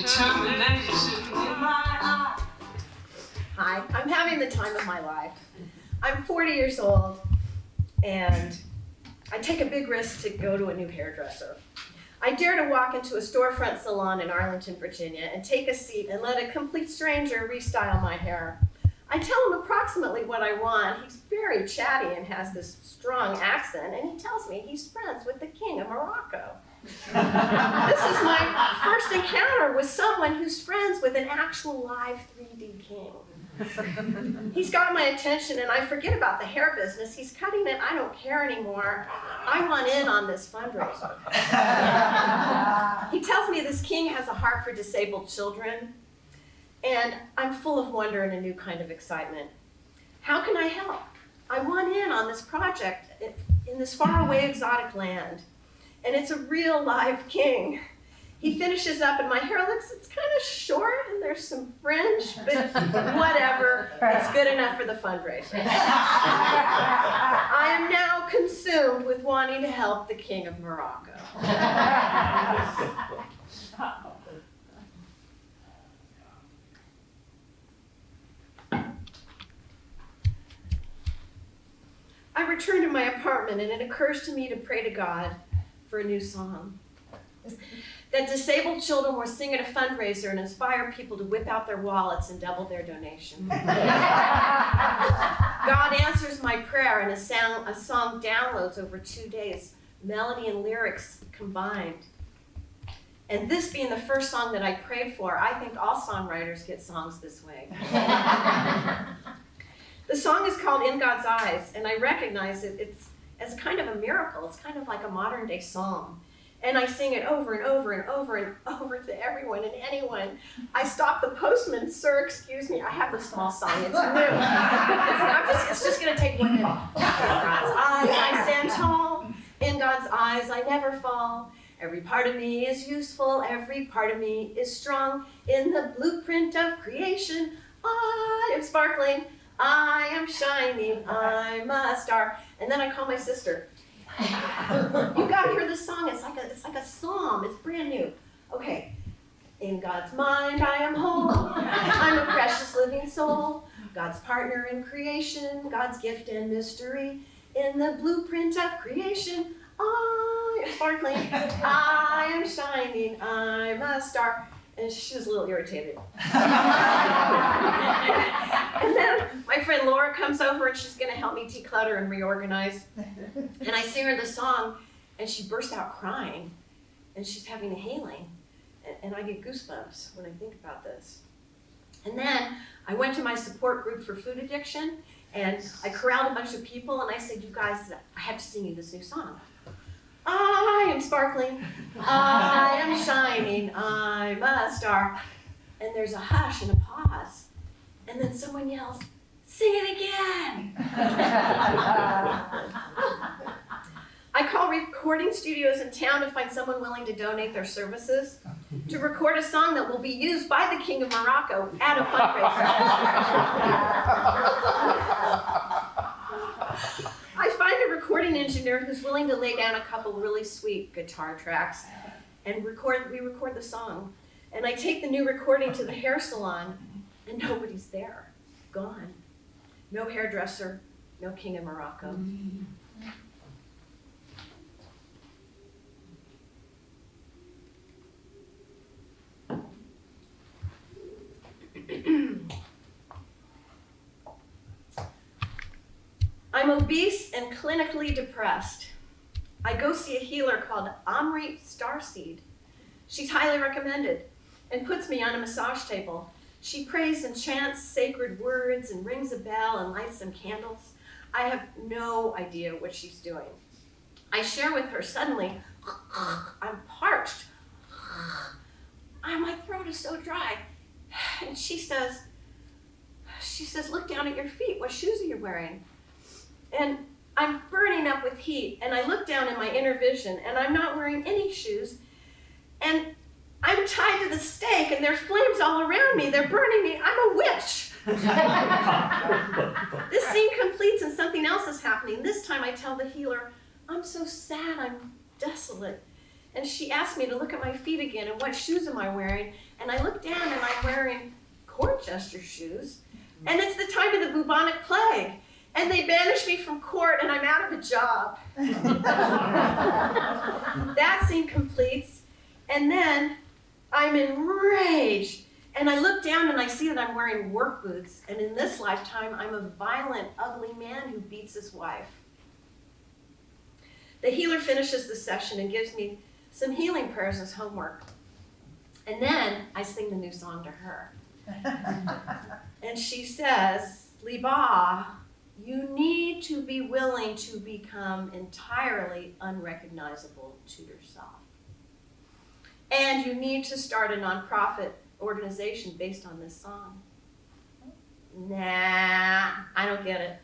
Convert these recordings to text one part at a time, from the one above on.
determination in my eye. Hi, I'm having the time of my life. I'm 40 years old, and I take a big risk to go to a new hairdresser. I dare to walk into a storefront salon in Arlington, Virginia, and take a seat and let a complete stranger restyle my hair. I tell him approximately what I want. He's very chatty and has this strong accent, and he tells me he's friends with the King of Morocco. This is my first encounter with someone who's friends with an actual live 3D king. He's got my attention, and I forget about the hair business. He's cutting it. I don't care anymore. I want in on this fundraiser. He tells me this king has a heart for disabled children, and I'm full of wonder and a new kind of excitement. How can I help? I want in on this project in this faraway exotic land, and it's a real live king. He finishes up, and my hair it's kind of short, and there's some fringe, but whatever, it's good enough for the fundraiser. I am now consumed with wanting to help the King of Morocco. I return to my apartment, and it occurs to me to pray to God for a new song. That disabled children will sing at a fundraiser and inspire people to whip out their wallets and double their donation. God answers my prayer, and a song downloads over 2 days, melody and lyrics combined. And this being the first song that I prayed for, I think all songwriters get songs this way. The song is called In God's Eyes, and I recognize it's as kind of a miracle. It's kind of like a modern day psalm. And I sing it over and over and over and over to everyone and anyone. I stop the postman, sir, excuse me, I have the small song, it's new. It's just gonna take 1 minute. In God's eyes I stand tall, in God's eyes I never fall. Every part of me is useful, every part of me is strong. In the blueprint of creation, I am sparkling, I am shining, I'm a star. And then I call my sister. You gotta hear this song, it's like a psalm, it's brand new. Okay, in God's mind I am whole, I'm a precious living soul, God's partner in creation, God's gift and mystery. In the blueprint of creation, I am sparkling, I am shining, I'm a star. And she was a little irritated. And then my friend Laura comes over, and she's gonna help me declutter and reorganize. And I sing her the song, and she bursts out crying, and she's having a healing. And I get goosebumps when I think about this. And then I went to my support group for food addiction, and I corralled a bunch of people, and I said, you guys, I have to sing you this new song. I am sparkling, I am shining, I'm a star. And there's a hush and a pause. And then someone yells, sing it again. I call recording studios in town to find someone willing to donate their services to record a song that will be used by the King of Morocco at a fundraiser. I find a recording engineer who's willing to lay down a couple really sweet guitar tracks and we record the song. And I take the new recording to the hair salon, and nobody's there, gone. No hairdresser, no King of Morocco. I'm obese and clinically depressed. I go see a healer called Omri Starseed. She's highly recommended and puts me on a massage table. She prays and chants sacred words and rings a bell and lights some candles. I have no idea what she's doing. I share with her suddenly, I'm parched. My throat is so dry. And she says, look down at your feet. What shoes are you wearing? And I'm burning up with heat, and I look down in my inner vision, and I'm not wearing any shoes, and I'm tied to the stake, and there are flames all around me. They're burning me. I'm a witch. This scene completes, and something else is happening. This time I tell the healer, I'm so sad, I'm desolate. And she asked me to look at my feet again and what shoes am I wearing? And I looked down and I'm wearing court jester shoes. And it's the time of the bubonic plague. And they banished me from court and I'm out of a job. That scene completes. And then I'm enraged. And I look down and I see that I'm wearing work boots. And in this lifetime, I'm a violent, ugly man who beats his wife. The healer finishes the session and gives me some healing prayers as homework. And then I sing the new song to her. And she says, Libah, you need to be willing to become entirely unrecognizable to yourself. And you need to start a nonprofit organization based on this song. Nah, I don't get it.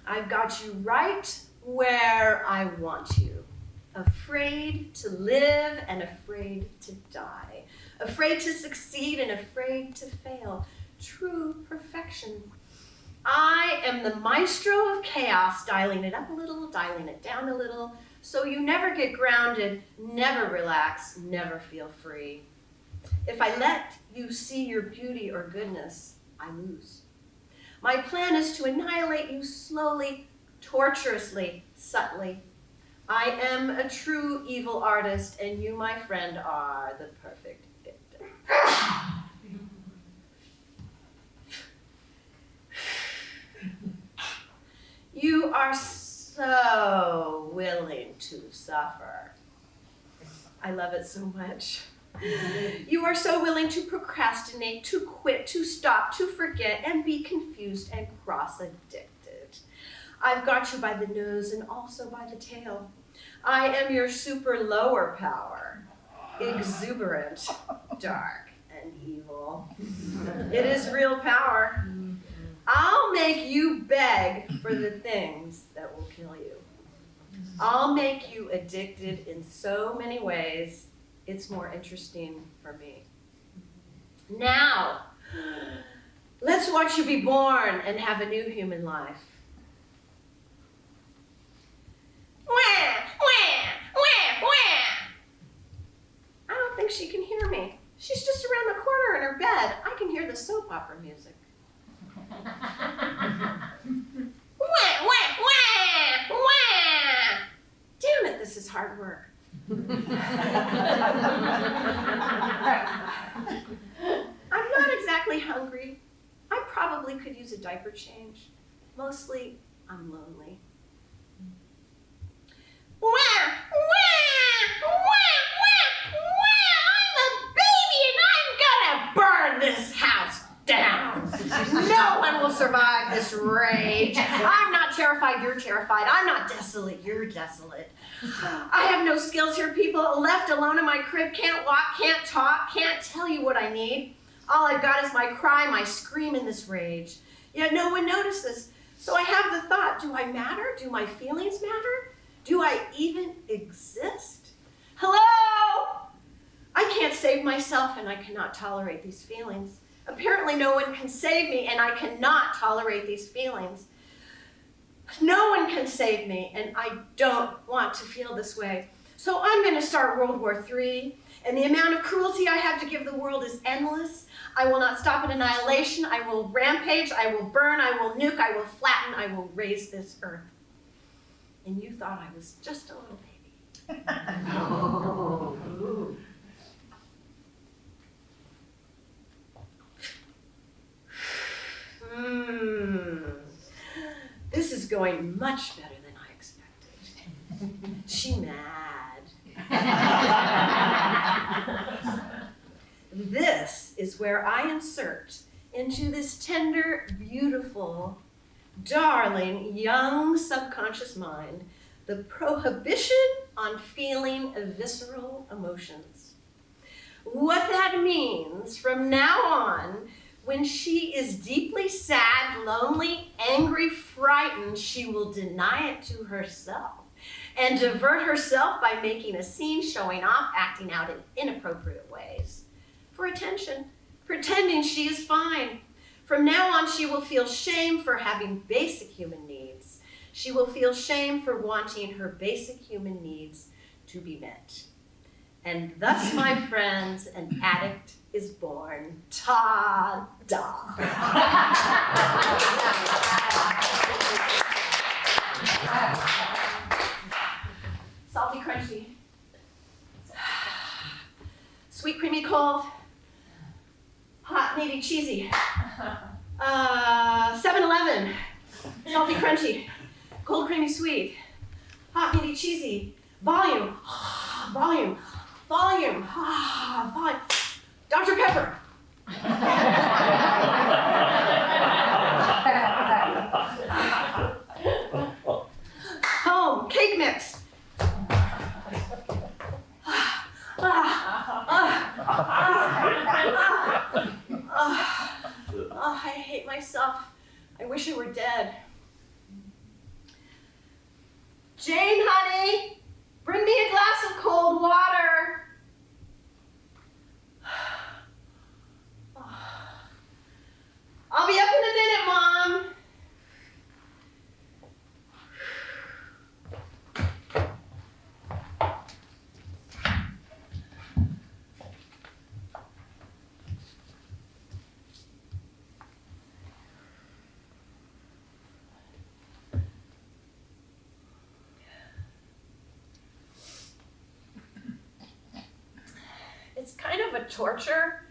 I've got you right where I want you. Afraid to live and afraid to die. Afraid to succeed and afraid to fail. True perfection. I am the maestro of chaos, dialing it up a little, dialing it down a little, so you never get grounded, never relax, never feel free. If I let you see your beauty or goodness, I lose. My plan is to annihilate you slowly, torturously, subtly. I am a true evil artist, and you, my friend, are the perfect victim. You are so willing to suffer. I love it so much. You are so willing to procrastinate, to quit, to stop, to forget, and be confused and cross-addicted. I've got you by the nose and also by the tail. I am your super lower power, exuberant, dark, and evil. It is real power. I'll make you beg for the things that will kill you. I'll make you addicted in so many ways. It's more interesting for me. Now, let's watch you be born and have a new human life. Wah, wah, wah, wah. I don't think she can hear me. She's just around the corner in her bed. I can hear the soap opera music. Wah, wah, wah, wah. Damn it, this is hard work. I'm not exactly hungry. I probably could use a diaper change. Mostly, I'm lonely. Wah, wah, wah, wah, wah. I'm a baby and I'm gonna burn this house down. No one will survive this rage. I'm not terrified, you're terrified. I'm not desolate, you're desolate. I have no skills here, people. Left alone in my crib, can't walk, can't talk, can't tell you what I need. All I've got is my cry, my scream in this rage. Yet no one notices. So I have the thought, do I matter? Do my feelings matter? Do I even exist? Hello? I can't save myself and I cannot tolerate these feelings. Apparently no one can save me and I cannot tolerate these feelings. No one can save me and I don't want to feel this way. So I'm going to start World War III, and the amount of cruelty I have to give the world is endless. I will not stop at annihilation. I will rampage, I will burn, I will nuke, I will flatten, I will raise this earth. And you thought I was just a little baby. This is going much better than I expected. She mad. This is where I insert into this tender, beautiful, darling, young subconscious mind the prohibition on feeling visceral emotions. What that means from now on, when she is deeply sad, lonely, angry, frightened, she will deny it to herself and divert herself by making a scene, showing off, acting out in inappropriate ways. for attention, pretending she is fine. From now on, she will feel shame for having basic human needs. She will feel shame for wanting her basic human needs to be met. And thus, my friends, an addict is born. Ta-da! Salty, crunchy. Sweet, creamy, cold. Hot, meaty, cheesy. 7-Eleven. Salty, crunchy. Cold, creamy, sweet. Hot, meaty, cheesy. Volume. Volume. Volume. Volume. Dr. Pepper. Home. Cake mix. I hate myself. I wish I were dead. Jane, honey, bring me a glass of cold water. I'll be up in a minute, Mom. It's kind of a torture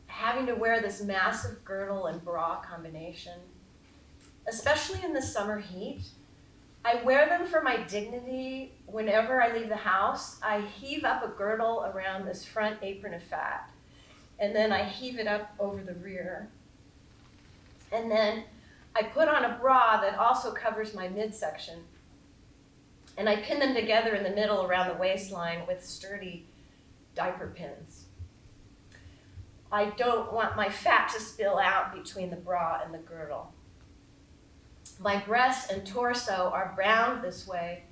having to wear this massive girdle and bra combination, especially in the summer heat. I wear them for my dignity. Whenever I leave the house, I heave up a girdle around this front apron of fat, and then I heave it up over the rear. And then I put on a bra that also covers my midsection, and I pin them together in the middle around the waistline with sturdy diaper pins. I don't want my fat to spill out between the bra and the girdle. My breasts and torso are bound this way,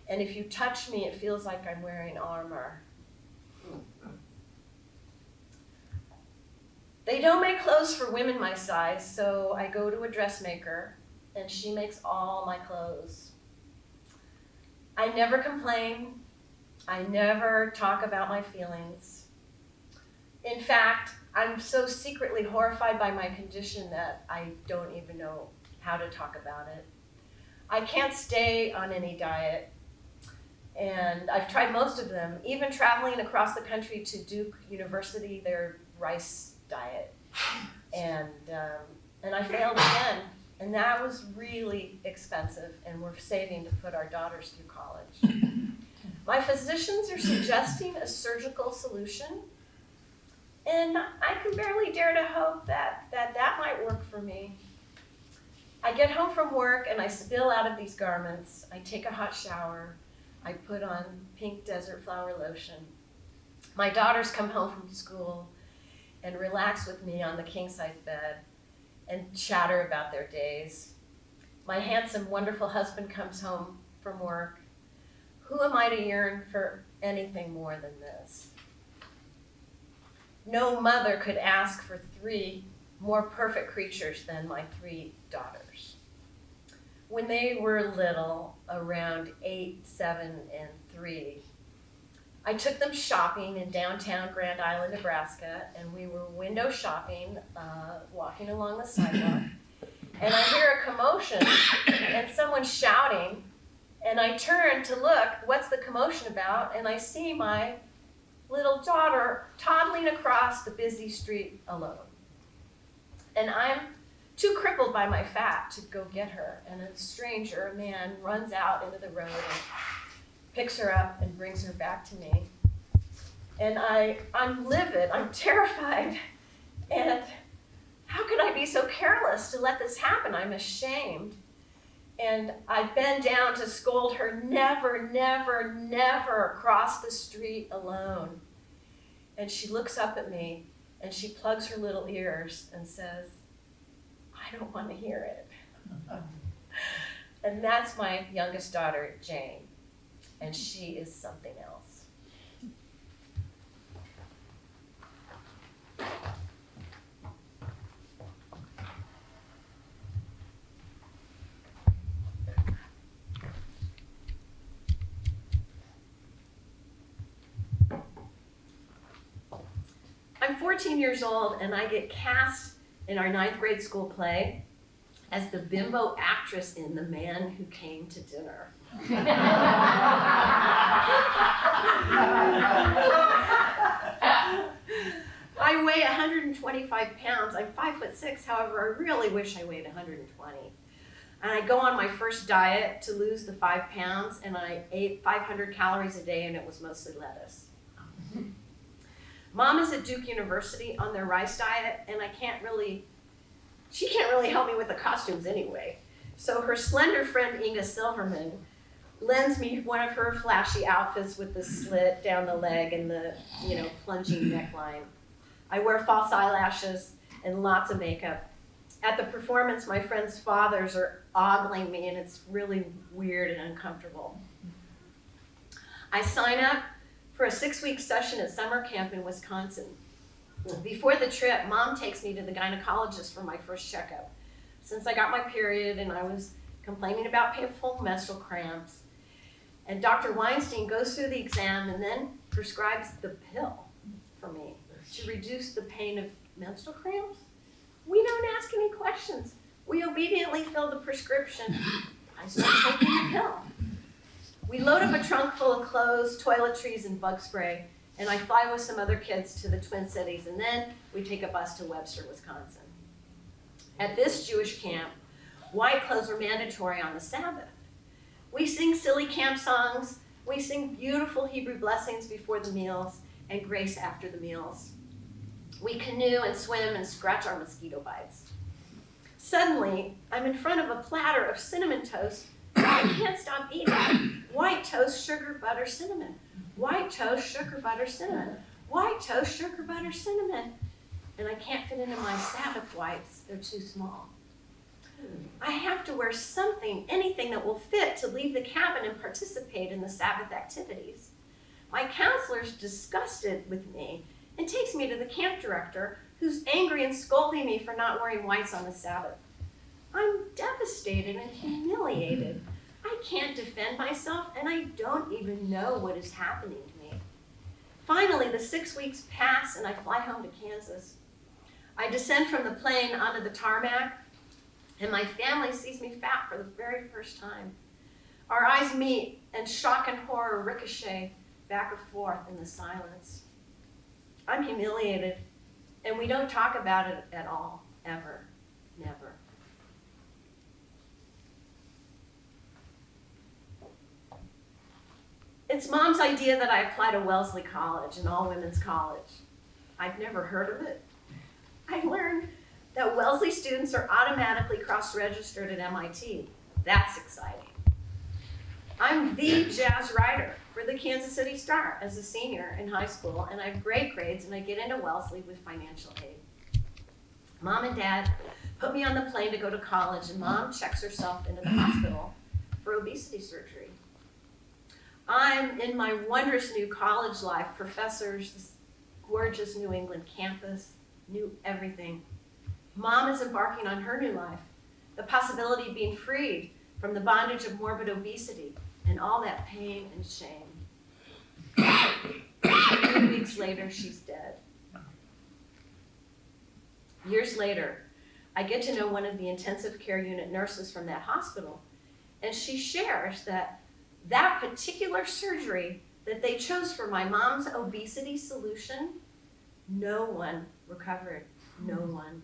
and if you touch me, it feels like I'm wearing armor. They don't make clothes for women my size, so I go to a dressmaker, and she makes all my clothes. I never complain. I never talk about my feelings. In fact, I'm so secretly horrified by my condition that I don't even know how to talk about it. I can't stay on any diet, and I've tried most of them, even traveling across the country to Duke University, their rice diet. And I failed again, and that was really expensive, and we're saving to put our daughters through college. My physicians are suggesting a surgical solution, and I can barely dare to hope that might work for me. I get home from work and I spill out of these garments. I take a hot shower. I put on pink desert flower lotion. My daughters come home from school and relax with me on the king-size bed and chatter about their days. My handsome, wonderful husband comes home from work. Who am I to yearn for anything more than this? No mother could ask for 3 more perfect creatures than my 3 daughters. When they were little, around 8, 7, and 3, I took them shopping in downtown Grand Island, Nebraska, and we were window shopping, walking along the sidewalk, and I hear a commotion and someone shouting, and I turn to look, what's the commotion about? And I see my little daughter toddling across the busy street alone. And I'm too crippled by my fat to go get her. And a stranger, a man, runs out into the road and picks her up and brings her back to me. And I'm livid, I'm terrified. And how could I be so careless to let this happen? I'm ashamed. And I bend down to scold her, never, never, never cross the street alone. And she looks up at me and she plugs her little ears and says, I don't want to hear it. And that's my youngest daughter, Jane. And she is something else. I'm 14 years old and I get cast in our 9th grade school play as the bimbo actress in The Man Who Came to Dinner. I weigh 125 pounds. I'm 5'6", however, I really wish I weighed 120. And I go on my first diet to lose the 5 pounds, and I ate 500 calories a day, and it was mostly lettuce. Mom is at Duke University on their rice diet, and she can't really help me with the costumes anyway. So her slender friend Inga Silverman lends me one of her flashy outfits with the slit down the leg and the, plunging neckline. I wear false eyelashes and lots of makeup. At the performance, my friends' fathers are ogling me, and it's really weird and uncomfortable. I sign up for a 6-week session at summer camp in Wisconsin. Before the trip, Mom takes me to the gynecologist for my first checkup. Since I got my period and I was complaining about painful menstrual cramps, and Dr. Weinstein goes through the exam and then prescribes the pill for me to reduce the pain of menstrual cramps. We don't ask any questions. We obediently fill the prescription. I start taking the pill. We load up a trunk full of clothes, toiletries, and bug spray, and I fly with some other kids to the Twin Cities, and then we take a bus to Webster, Wisconsin. At this Jewish camp, white clothes are mandatory on the Sabbath. We sing silly camp songs, we sing beautiful Hebrew blessings before the meals, and grace after the meals. We canoe and swim and scratch our mosquito bites. Suddenly, I'm in front of a platter of cinnamon toast that I can't stop eating. White toast, sugar, butter, cinnamon. White toast, sugar, butter, cinnamon. White toast, sugar, butter, cinnamon. And I can't fit into my Sabbath whites. They're too small. I have to wear something, anything that will fit to leave the cabin and participate in the Sabbath activities. My counselor's disgusted with me and takes me to the camp director, who's angry and scolding me for not wearing whites on the Sabbath. I'm devastated and humiliated. I can't defend myself, and I don't even know what is happening to me. Finally, the 6 weeks pass, and I fly home to Kansas. I descend from the plane onto the tarmac, and my family sees me fat for the very first time. Our eyes meet, and shock and horror ricochet back and forth in the silence. I'm humiliated, and we don't talk about it at all, ever, never. It's Mom's idea that I apply to Wellesley College, an all-women's college. I've never heard of it. I learned that Wellesley students are automatically cross-registered at MIT. That's exciting. I'm the jazz writer for the Kansas City Star as a senior in high school, and I have great grades, and I get into Wellesley with financial aid. Mom and Dad put me on the plane to go to college, and Mom checks herself into the hospital for obesity surgery. I'm in my wondrous new college life, professors, this gorgeous New England campus, new everything. Mom is embarking on her new life, the possibility of being freed from the bondage of morbid obesity and all that pain and shame. 3 weeks later, she's dead. Years later, I get to know one of the intensive care unit nurses from that hospital, and she shares that particular surgery that they chose for my mom's obesity solution, no one recovered, no one.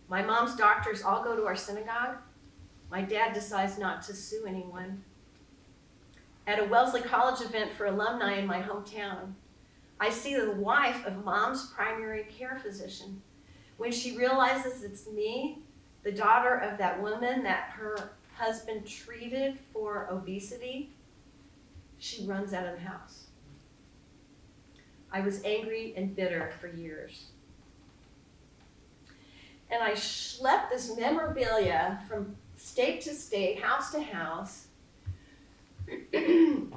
My mom's doctors all go to our synagogue. My dad decides not to sue anyone. At a Wellesley College event for alumni in my hometown, I see the wife of Mom's primary care physician. When she realizes it's me, the daughter of that woman that her husband treated for obesity, she runs out of the house. I was angry and bitter for years. And I schlepped this memorabilia from state to state, house to house. And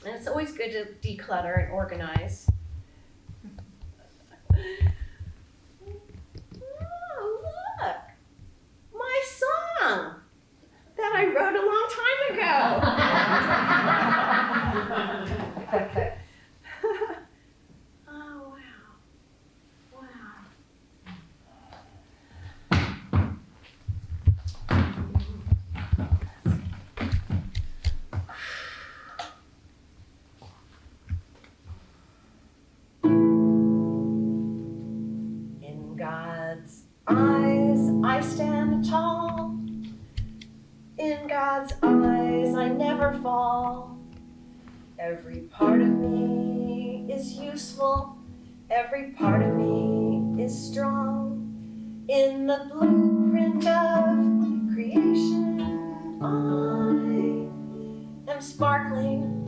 it's always good to declutter and organize. Oh, look, my song that I wrote a long time ago. Oh, wow. stand tall. In God's eyes I never fall. Every part of me is useful. Every part of me is strong. In the blueprint of creation, I am sparkling.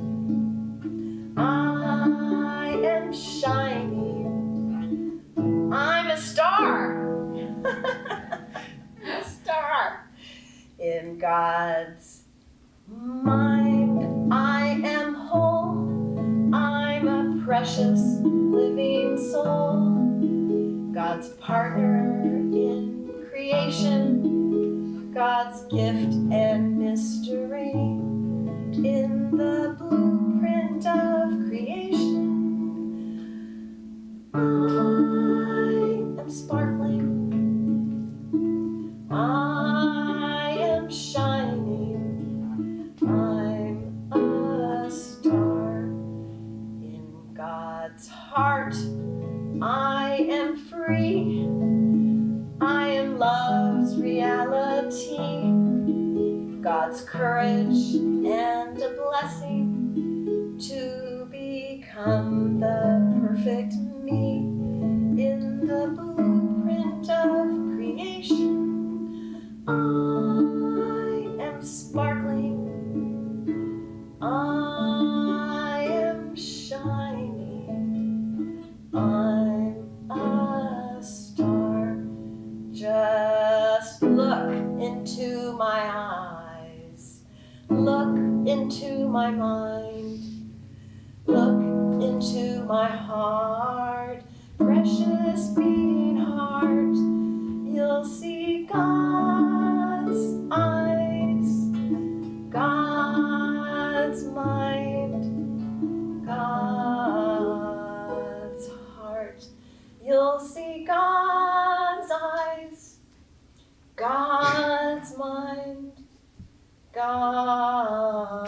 I am shining. I'm a star. A star. In God's mind, I am whole. I'm a precious living soul. God's partner in creation. God's gift and mystery. In the blueprint of creation, I am sparkling. I am shining. I'm a star. In God's heart, I am free. I am love's reality. God's courage and a blessing to become the perfect me. In the blueprint of creation, I am sparkling. I am shining. I'm a star. Just look into my eyes. Look into my mind. Look into my heart. Precious beating heart. You'll see God's eyes. God's mind. God's heart. You'll see God's eyes. God's mind. God's